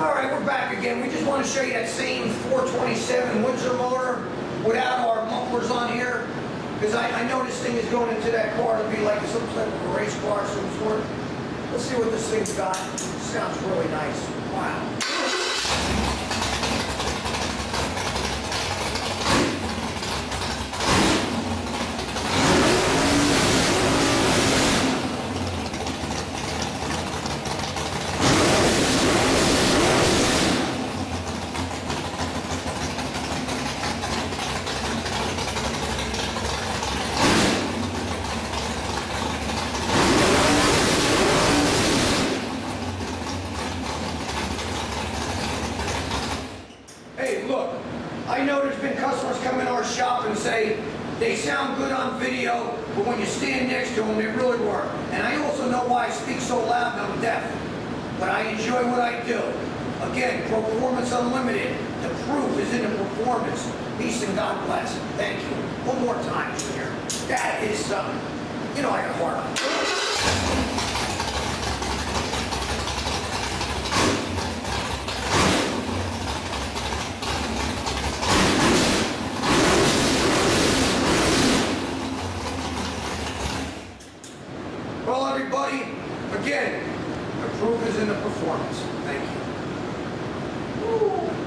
All right, we're back again. We just want to show you that same 427 Windsor motor without our mufflers on here. Because I know this thing is going into that car to be like some type of a race car of some sort. Let's see what this thing's got. Sounds really nice. Wow. Hey, look, I know there's been customers come in our shop and say they sound good on video, but when you stand next to them, they really work. And I also know why I speak so loud and I'm deaf, but I enjoy what I do. Again, Performance Unlimited, the proof is in the performance. Peace and God bless. Thank you. One more time, Junior. That is something. You know I got a heart on. Well, everybody, again, the proof is in the performance. Thank you. Woo.